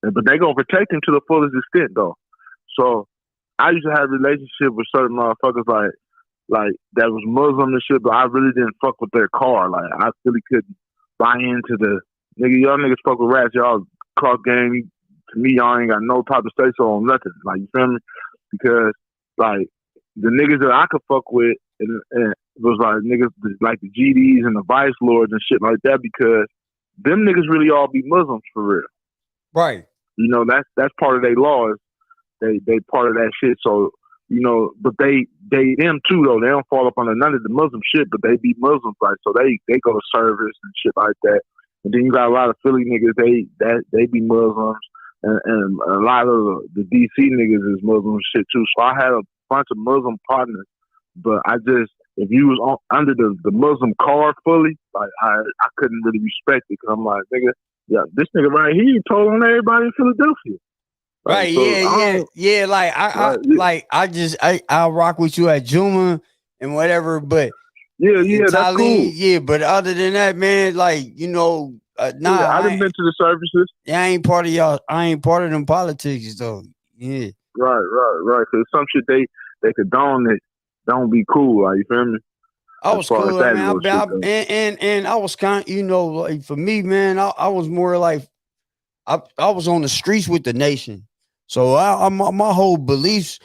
but they gonna protect him to the fullest extent though. So I used to have a relationship with certain motherfuckers like that was Muslim and shit, but I really didn't fuck with their car. Like I really couldn't buy into the nigga. Y'all niggas fuck with rats. Y'all cross gang. To me, y'all ain't got no type of say so on nothing. Like you feel me? Because like the niggas that I could fuck with and was like niggas like the GDs and the Vice Lords and shit like that. Because them niggas really all be Muslims for real. Right. You know that's part of their laws. They part of that shit. So. You know, but they them too though. They don't fall up under none of the Muslim shit, but they be Muslims, like so they go to service and shit like that. And then you got a lot of Philly niggas, they be Muslims, and a lot of the DC niggas is Muslim shit too. So I had a bunch of Muslim partners, but I just if you was under the Muslim card fully, like I couldn't really respect it because I'm like nigga, yeah, this nigga right here he told on everybody in Philadelphia. Like, Right, so yeah. Like I'll rock with you at Juma and whatever, but yeah, that's Talib, cool. Yeah, but other than that, man, like I done been to the services. Yeah, I ain't part of y'all. I ain't part of them politics though. Yeah, right. Cause some shit they condone it don't be cool. Like you feel me? I was cool, man. And I was kind, like for me, man, I was more like I was on the streets with the nation. So my whole beliefs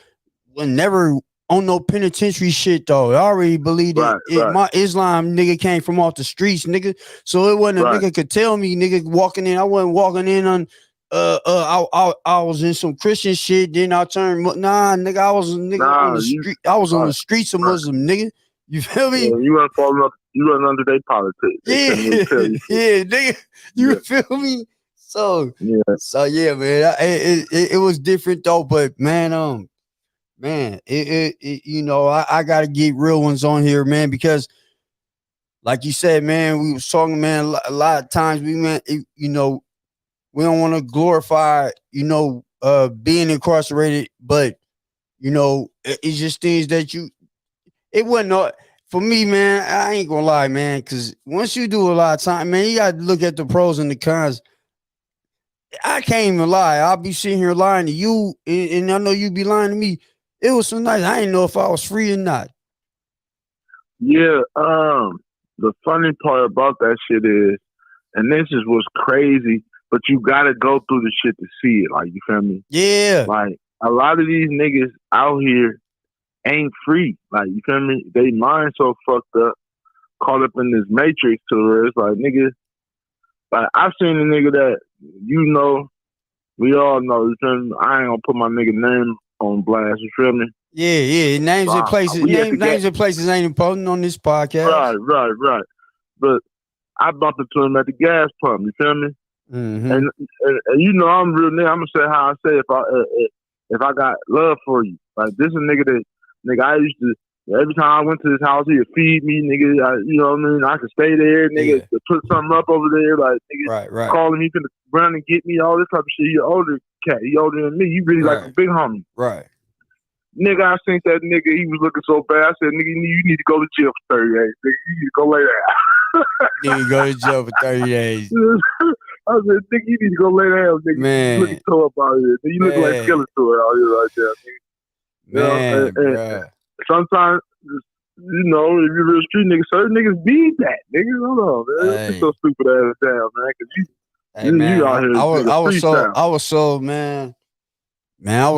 were never on no penitentiary shit though. I already believed my Islam nigga came from off the streets, nigga. So it wasn't a nigga could tell me, nigga, walking in. I wasn't walking in on I was in some Christian shit, then I turned nigga, I was on the street. I was on the streets of Muslim, nigga. You feel me? Yeah, you weren't falling up, you weren't under their politics. Yeah, nigga. You feel me? So yeah, man. It was different though, but man, I gotta get real ones on here, man, because like you said, man, we was talking, man, a lot of times we we don't want to glorify, being incarcerated, but it's just things that it wasn't for me, man. I ain't gonna lie, man, because once you do a lot of time, man, you gotta look at the pros and the cons. I can't even lie. I'll be sitting here lying to you, and I know you be lying to me. It was some nights I didn't know if I was free or not. Yeah, the funny part about that shit is, and this is what's crazy, but you gotta go through the shit to see it. Like, you feel me? Yeah. Like, a lot of these niggas out here ain't free. Like, you feel me? They mind so fucked up, caught up in this matrix to where it's like, nigga, like, I've seen a nigga that, we all know, you feel me? I ain't gonna put my nigga name on blast, you feel me? Yeah. Names and places. Names and places ain't important on this podcast. Right. But I bumped into him at the gas pump, you feel me? Mm-hmm. And I'm real nigga. I'm gonna say how I say if I got love for you. Like, this is a nigga that I used to, every time I went to his house, he'd feed me, nigga. You know what I mean? I could stay there, nigga, to put something up over there, like, nigga, right. calling me, finna run and get me, all this type of shit. You older cat, he older than me. You really like a big homie. Right. Nigga, I seen that nigga, he was looking so bad. I said, nigga, you need to go to jail for 30 days. Nigga, you need to go lay down. Nigga, go to jail for 30 days. I said, nigga, you need to go lay down, nigga. Man. You looking so up out here. You look like Skeletor out here right there, nigga. Man, sometimes, if you're real street nigga, certain niggas need that, nigga. Hold on, man. It's so stupid ass down, man. Cause you out here. I was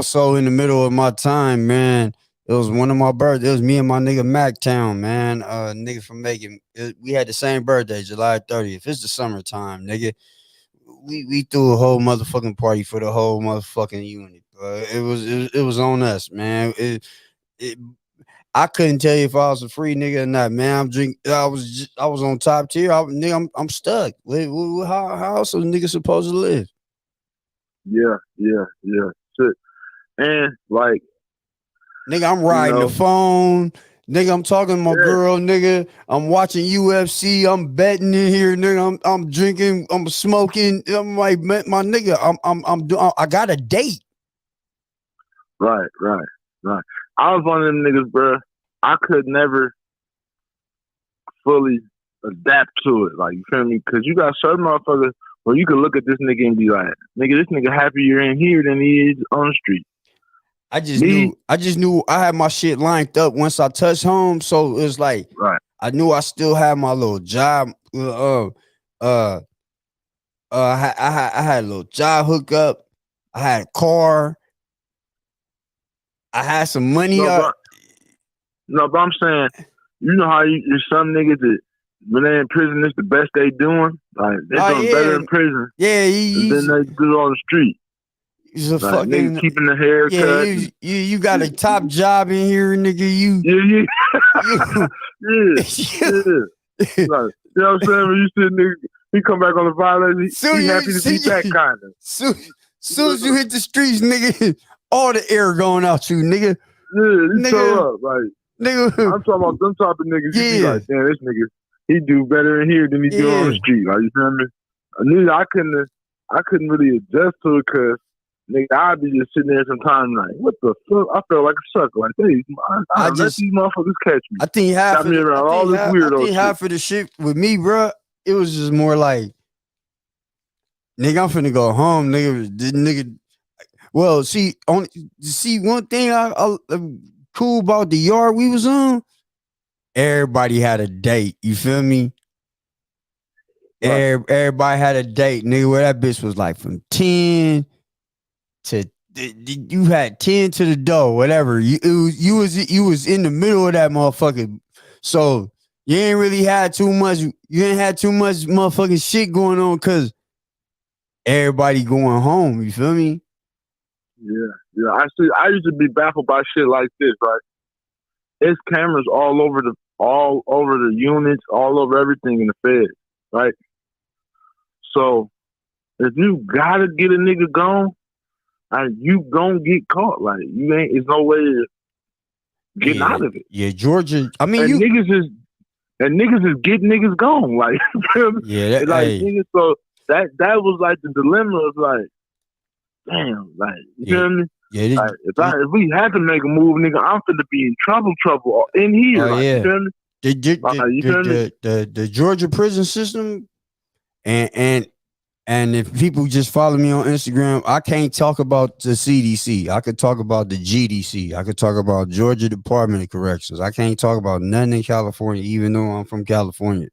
so in the middle of my time, man. It was one of my birthdays. It was me and my nigga Mactown, man. Nigga from Macon. We had the same birthday, July 30th. It's the summertime, nigga. We threw a whole motherfucking party for the whole motherfucking unit. It was on us, man. I couldn't tell you if I was a free nigga or not, man. I was on top tier. I'm stuck. How else is a nigga supposed to live? Yeah. Shit. And like, nigga, I'm riding the phone. Nigga, I'm talking to my girl, nigga. I'm watching UFC. I'm betting in here, nigga. I'm drinking. I'm smoking. I'm like, my nigga. I got a date. Right. I was one of them niggas, bro. I could never fully adapt to it. Like, you feel me? Because you got certain motherfuckers where you can look at this nigga and be like, nigga, this nigga happier in here than he is on the street. I just knew I had my shit lined up once I touched home. So it was like, right. I knew I still had my little job. I had a little job hookup. I had a car. I had some money. But I'm saying, you know how there's some niggas that when they in prison, it's the best they doing. Like they doing better in prison. Yeah, than they do on the street. He's a like, fucking nigga keeping the haircut. Yeah, you got a top job in here, nigga. You yeah. Like, you know what I'm saying? When you see a nigga, he come back on the violence, he happy to be back, kind of. Soon as you hit the streets, nigga, all the air going out you, nigga. Yeah, you show up, like nigga. I'm talking about them type of niggas. You be like, damn, this nigga, he do better in here than he do on the street. Like, you feel me? I couldn't really adjust to it because nigga, I'd be just sitting there sometimes like, what the fuck? I felt like a sucker. Like, hey, I let these motherfuckers catch me. I think half of the shit with me, bro, it was just more like, nigga, I'm finna go home, nigga. Well, see, one thing I cool about the yard we was on, everybody had a date. You feel me? Right. Everybody had a date, nigga. Where that bitch was like from 10 to you had 10 to the door, whatever. You was in the middle of that motherfucker. So you ain't really had too much. You ain't had too much motherfucking shit going on because everybody going home. You feel me? Yeah. I used to be baffled by shit like this, right? There's cameras all over the units, all over everything in the Fed, right? So if you gotta get a nigga gone, you gonna get caught. Like it's no way of getting out of it. Yeah, Georgia. I mean, niggas is getting niggas gone. Like, yeah, niggas. So that was like the dilemma of like, damn, like you feel me? Yeah, like, if we had to make a move, nigga, I'm finna be in trouble in here. Oh, like, yeah. You feel me? The Georgia prison system, and if people just follow me on Instagram, I can't talk about the CDC. I could talk about the GDC. I could talk about Georgia Department of Corrections. I can't talk about nothing in California, even though I'm from California.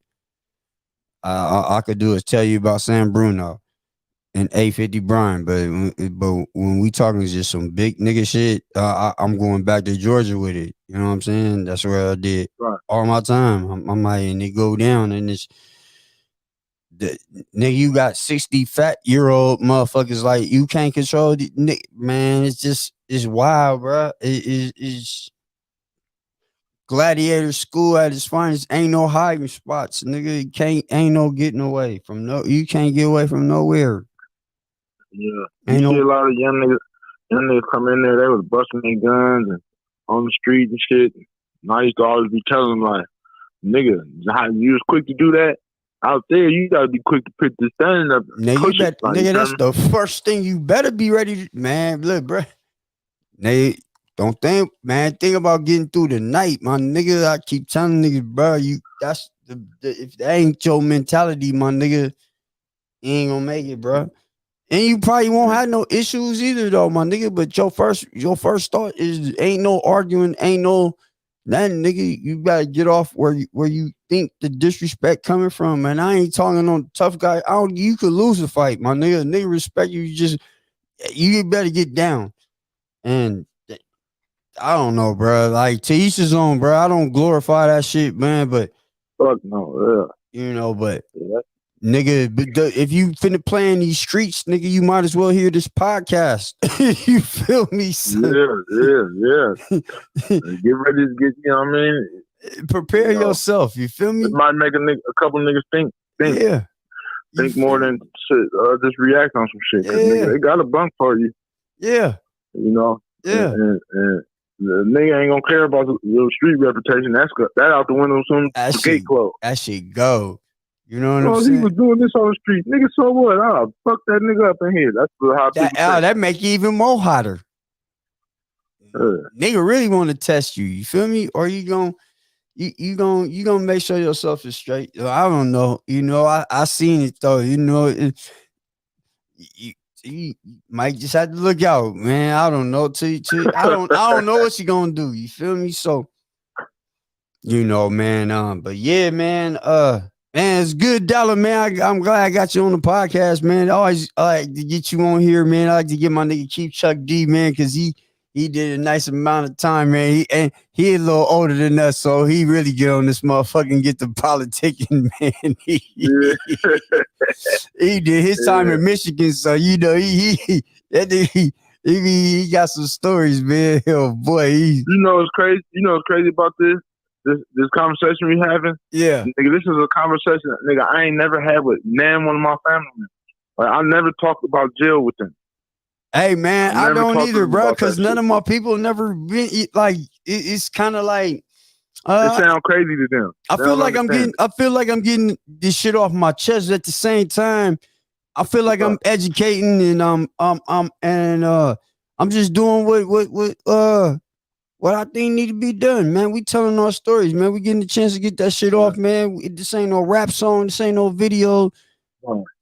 I could do is tell you about San Bruno and A50 Brian, but when we talking just some big nigga shit, I'm going back to Georgia with it. You know what I'm saying? That's where I did all my time. I'm like, and they go down, and it's nigga, you got 60 fat-year-old motherfuckers like you can't control the nigga, man. It's wild, bro. It's gladiator school at its finest. Ain't no hiding spots, nigga. Ain't no getting away from you can't get away from nowhere. Yeah, you see a lot of young niggas come in there. They was busting their guns and on the street and shit. And I used to always be telling them like, nigga, you was quick to do that. Out there, you gotta be quick to pick this thing up. Nigga, that's the first thing you better be ready to, man. Look, bro. Nigga, don't think, man. Think about getting through the night, my nigga. I keep telling niggas, bro, if that ain't your mentality, my nigga, you ain't gonna make it, bro. And you probably won't have no issues either, though, my nigga. But your first thought is ain't no arguing, ain't no nothing, nigga. You gotta get off where you think the disrespect coming from, man. I ain't talking on tough guy. You could lose a fight, my nigga. Nigga respect you. You better get down. And I don't know, bro. Like to each his own, bro. I don't glorify that shit, man. But fuck no, yeah. You know, but. Yeah. Nigga, if you finna play in these streets, nigga, you might as well hear this podcast. You feel me? Son? Yeah. Get ready to get, you know what I mean? Prepare yourself. You feel me? It might make a couple niggas think. Yeah. Think more than shit, just react on some shit. Cause nigga, they got a bunk for you. Yeah. You know? Yeah. And the nigga ain't gonna care about your street reputation. That out the window soon. The gate closed. That shit go. You know what I'm saying? He was doing this on the street. Nigga, so what? Fuck that nigga up in here. That's how people that make you even more hotter. nigga really want to test you. You feel me? Or you gonna make sure yourself is straight. I don't know. You know, I seen it though. You know, you might just have to look out, man. I don't know. I don't know what you gonna do. You feel me? So, you know, man. But yeah, man. Man, it's good, Dollar, man. I'm glad I got you on the podcast, man. I always like to get you on here, man. I like to get my nigga Keith Chuck D, man, because he did a nice amount of time, man. He a little older than us, so he really get on this motherfucker and get the politicking, man. He did his time in Michigan, so you know he got some stories, man. Oh boy, you know what's crazy? You know what's crazy about this conversation we having? Yeah, nigga, this is a conversation, nigga, I ain't never had with one of my family members. Like, I never talked about jail with them. Hey man, I don't either, bro, because none of my people never been like. It's kind of like it sounds crazy to them. I feel like I'm getting this shit off my chest. At the same time, I feel like I'm educating and I'm just doing what I think need to be done, man. We telling our stories, man. We getting the chance to get that shit off, man. This ain't no rap song. This ain't no video.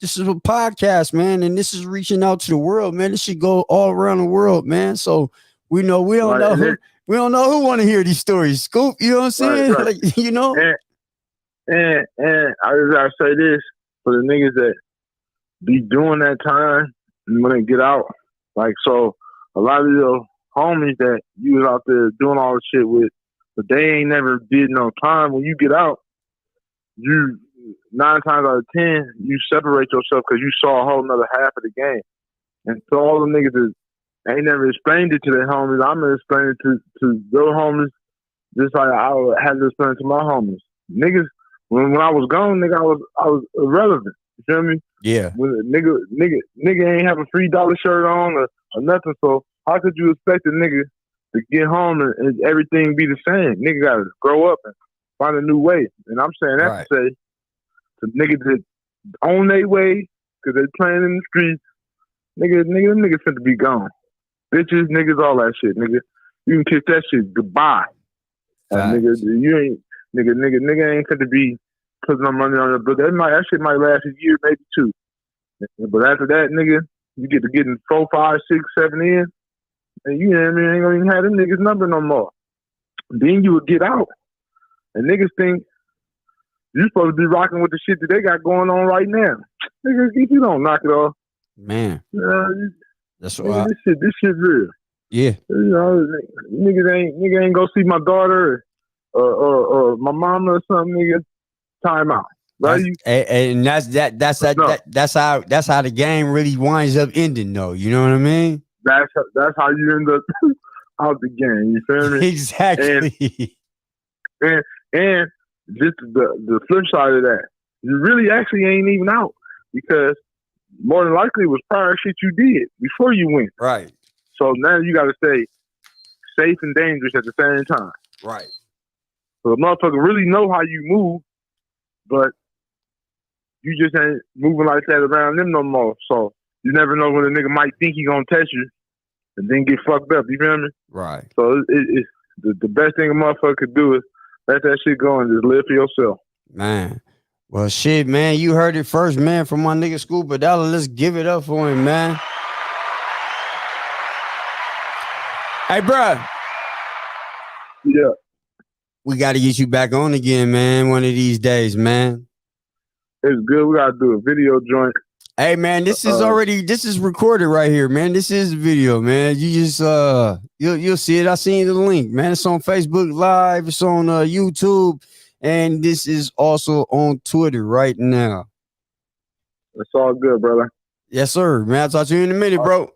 This is a podcast, man, and this is reaching out to the world, man. This should go all around the world, man. So we don't know who want to hear these stories. Scoop, you know what I'm saying? Right. Like, you know. And I just gotta say this for the niggas that be doing that time when they get out. Like, so a lot of your homies that you was out there doing all the shit with, but they ain't never did no time. When you get out, you 9 times out of 10, you separate yourself because you saw a whole nother half of the game. And so all the niggas that ain't never explained it to their homies, I'm gonna explain it to their homies just like I had to explain it to my homies. Niggas, when I was gone, nigga, I was irrelevant. You feel me? Yeah. When nigga ain't have a $3 shirt on or nothing. So how could you expect a nigga to get home and everything be the same? Nigga gotta grow up and find a new way. And I'm saying that to say to niggas that own their way because they playing in the streets, them niggas finna be gone. Bitches, niggas, all that shit, nigga. You can kiss that shit goodbye. Nigga, you ain't nigga ain't finna be putting no money on it, but that shit might last a year, maybe 2. But after that, nigga, you get to getting 4, 5, 6, 7 in, and you know what I mean, ain't gonna even have them niggas number no more. Then you would get out, and niggas think you supposed to be rocking with the shit that they got going on right now. Nigga, if you don't knock it off, man, that's why this shit real. Yeah, you know, nigga ain't go see my daughter or my mama or something, nigga. Time out. Right? And that's how the game really winds up ending, though. You know what I mean? That's how you end up out the game. You feel me? Exactly. And just the flip side of that, you really actually ain't even out because more than likely it was prior shit you did before you went. Right. So now you got to stay safe and dangerous at the same time. Right. So the motherfucker really know how you move, but you just ain't moving like that around them no more. So you never know when a nigga might think he gonna test you and then get fucked up. You feel me? Right. So it's the best thing a motherfucker could do is let that shit go and just live for yourself. Man. Well, shit, man. You heard it first, man, from my nigga Scuba Dollar. Let's give it up for him, man. Hey, bro. Yeah. We got to get you back on again, man, one of these days, man. It's good. We got to do a video joint. Hey, man, this is recorded right here, man. This is a video, man. You just, you'll see it. I seen the link, man. It's on Facebook Live. It's on YouTube. And this is also on Twitter right now. It's all good, brother. Yes, sir, man. I'll talk to you in a minute, bro.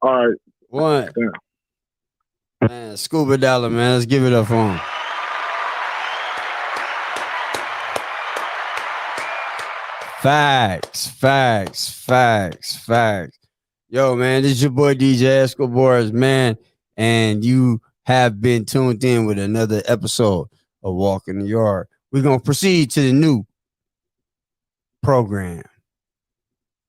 All right. One. Yeah. Man, Scuba Dollar, man. Let's give it up for him. Facts. Yo, man, this is your boy DJ escobarz, man, and you have been tuned in with another episode of Walk in the Yard. We're going to proceed to the new program.